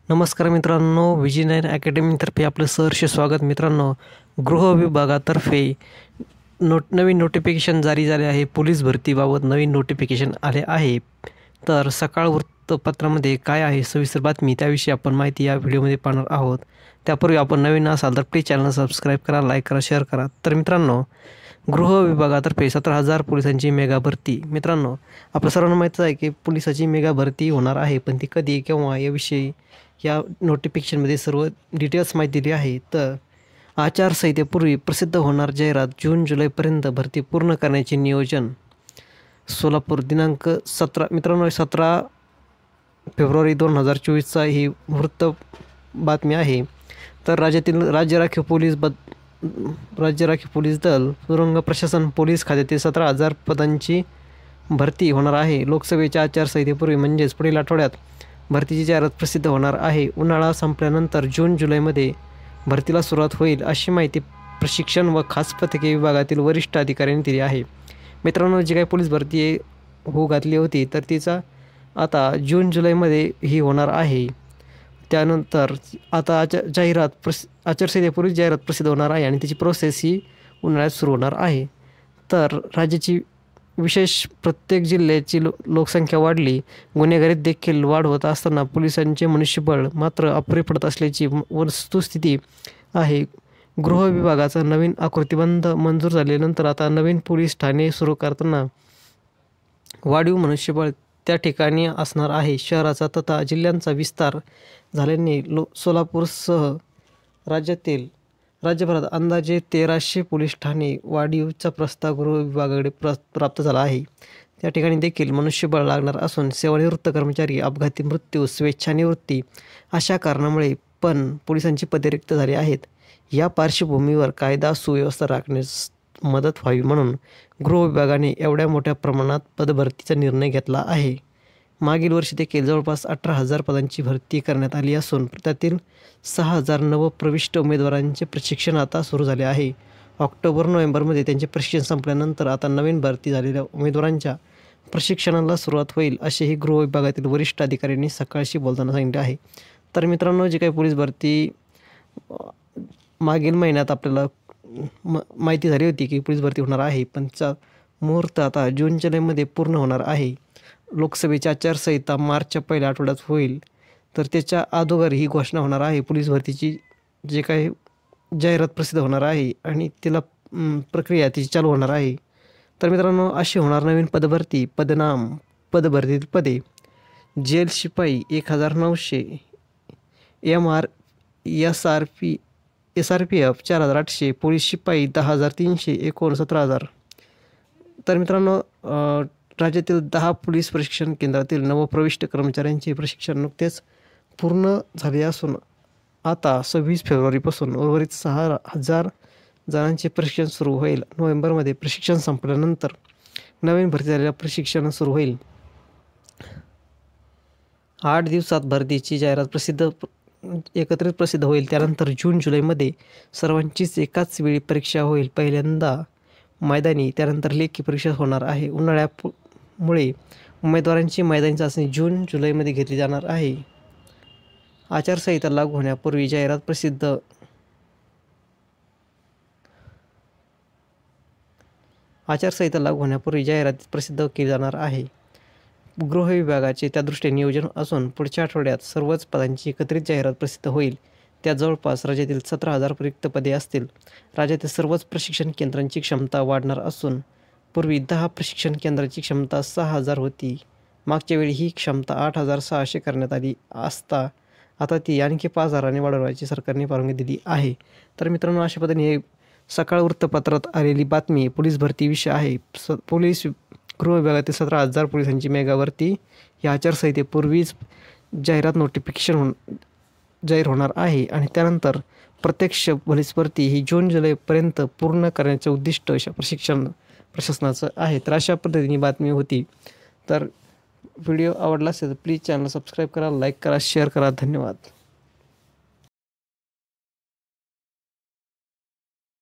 नमस्कार मित्रांनो, VG9 अकॅडमीतर्फे आपलं सहर्ष स्वागत. मित्रांनो, गृह विभागातर्फे नवीन नोटिफिकेशन जारी झाले आहे. पोलीस भरतीबाबत नवीन नोटिफिकेशन आले आहे. तर सकाळ वृत्तपत्रामध्ये काय आहे सविस्तर बातमी, त्याविषयी आपण माहिती या व्हिडिओमध्ये पाहणार आहोत. त्यापूर्वी आपण नवीन असाल तर प्लीज चॅनल सबस्क्राईब करा, लाईक करा, शेअर करा. तर मित्रांनो, गृह विभागातर्फे 17,000 पोलिसांची मेगा भरती. मित्रांनो, आपल्या सर्वांना माहीतच आहे की पोलिसाची मेगा भरती होणार आहे, पण ती कधी केव्हा याविषयी या नोटिफिकेशनमध्ये सर्व डिटेल्स माहिती दिली आहे. तर आचारसंहितेपूर्वी प्रसिद्ध होणार जाहिरात, जून जुलैपर्यंत भरती पूर्ण करण्याचे नियोजन. सोलापूर दिनांक 17 मित्रांनो 17 फेब्रुवारी 2024चा ही वृत्त बातमी आहे. तर राज्यातील राज्य राखीव पोलीस दल, तुरुंग प्रशासन, पोलीस खात्यातील 17,000 पदांची भरती होणार आहे. लोकसभेच्या आचारसंहितेपूर्वी म्हणजेच पुढील आठवड्यात भरतीची जाहिरात प्रसिद्ध होणार आहे. उन्हाळा संपल्यानंतर जून जुलैमध्ये भरतीला सुरुवात होईल, अशी माहिती प्रशिक्षण व खास पथके विभागातील वरिष्ठ अधिकाऱ्यांनी दिली आहे. मित्रांनो, जी काही पोलीस भरती होऊ घातली होती तर तिचा आता जून जुलैमध्ये ही होणार आहे. त्यानंतर आता आचारसंहितेपूर्वी जाहिरात प्रसिद्ध होणार आहे आणि त्याची प्रोसेस ही उन्हाळ्यात सुरू होणार आहे. तर राज्याची विशेष प्रत्येक जिल्ह्याची लोकसंख्या वाढली, गुन्हेगारीत देखील वाढ होत असताना पोलिसांचे मनुष्यबळ मात्र अपुरे पडत असल्याची वस्तुस्थिती आहे. गृह विभागाचा नवीन आकृतिबंध मंजूर झाल्यानंतर आता नवीन पोलीस ठाणे सुरू करताना वाढीव मनुष्यबळ त्या ठिकाणी असणार आहे. शहराचा तथा जिल्ह्यांचा विस्तार झाल्याने सोलापूरसह राज्यभरात अंदाजे 1300 पोलीस ठाणे वाढीवचा प्रस्ताव गृह विभागाकडे प्राप्त झाला आहे. त्या ठिकाणी देखील मनुष्यबळ लागणार असून सेवानिवृत्त कर्मचारी, अपघाती मृत्यू, स्वेच्छानिवृत्ती अशा कारणामुळे पण पोलिसांची पदे रिक्त झाली आहेत. या पार्श्वभूमीवर कायदा सुव्यवस्था राखण्यास मदत व्हावी म्हणून गृह विभागाने एवढ्या मोठ्या प्रमाणात पदभरतीचा निर्णय घेतला आहे. मागील वर्षी देखील जवळपास 18,000 पदांची भरती करण्यात आली असून त्यातील 6,000 नवप्रविष्ट उमेदवारांचे प्रशिक्षण आता सुरू झाले आहे. ऑक्टोबर-नोव्हेंबरमध्ये त्यांचे प्रशिक्षण संपल्यानंतर आता नवीन भरती झालेल्या उमेदवारांच्या प्रशिक्षणाला सुरुवात होईल, असेही गृह विभागातील वरिष्ठ अधिकाऱ्यांनी सकाळशी बोलताना सांगितले आहे. तर मित्रांनो, जी काही पोलीस भरती मागील महिन्यात आपल्याला माहिती झाली होती की पोलीस भरती होणार आहे, पण त्याचा मुहूर्त आता जून जुलैमध्ये पूर्ण होणार आहे. लोकसभेची आचारसंहिता मार्चच्या पहिल्या आठवड्यात होईल, तर त्याच्या अगोदर ही घोषणा होणार आहे. पोलीस भरतीची जे काही जाहिरात प्रसिद्ध होणार आहे आणि तिला प्रक्रिया तिची चालू होणार आहे. तर मित्रांनो, अशी होणार नवीन पदभरती. पदनाम, पदभरतीतील पदे: जेल शिपाई 1,900, SRPF 4,800, पोलीस शिपाई 10,300, एकूण 17,000. तर मित्रांनो, राज्यातील 10 पोलीस प्रशिक्षण केंद्रातील नवप्रविष्ट कर्मचाऱ्यांचे प्रशिक्षण नुकतेच पूर्ण झाले असून आता 26 फेब्रुवारीपासून उर्वरित 6,000 जणांचे प्रशिक्षण सुरू होईल. नोव्हेंबरमध्ये प्रशिक्षण संपल्यानंतर नवीन भरती झालेल्या प्रशिक्षण सुरू होईल. 8 दिवसात भरतीची जाहिरात एकत्रित प्रसिद्ध होईल. त्यानंतर जून जुलैमध्ये सर्वांचीच एकाच वेळी परीक्षा होईल. पहिल्यांदा मैदानी, त्यानंतर लेखी परीक्षा होणार आहे. उन्हाळ्यामुळे उमेदवारांची मैदानी चाचणी जून जुलैमध्ये घेतली जाणार आहे. आचारसंहिता लागू होण्यापूर्वी जाहिरात प्रसिद्ध केली जाणार आहे. गृह विभागाचे त्यादृष्टीने नियोजन असून पुढच्या आठवड्यात सर्वच पदांची एकत्रित जाहिरात प्रसिद्ध होईल. त्या जवळपास राज्यातील 17,000 रिक्त पदे असतील. राज्यातील सर्वच प्रशिक्षण केंद्रांची क्षमता वाढणार असून पूर्वी 10 प्रशिक्षण केंद्राची क्षमता 6,000 होती. मागच्या वेळी ही क्षमता 8,600 करण्यात आली असता आता ती आणखी 5,000ने वाढवण्याची सरकारने परवानगी दिली आहे. तर मित्रांनो, अशा पद्धतीने हे सकाळ वृत्तपत्रात आलेली बातमी पोलीस भरतीविषयी आहे. पोलीस गृह विभागातील 17,000 पोलिसांची मेगा भरती या आचारसंहितेपूर्वीच जाहिरात नोटिफिकेशन जाहीर होणार आहे आणि त्यानंतर प्रत्यक्ष पोलीस भरती ही जून जुलैपर्यंत पूर्ण करण्याचे उद्दिष्ट प्रशासनाचं आहे. तर अशा पद्धतीने बातमी होती. तर व्हिडिओ आवडला असेल तर प्लीज चॅनल सबस्क्राईब करा, लाईक करा, शेअर करा. धन्यवाद.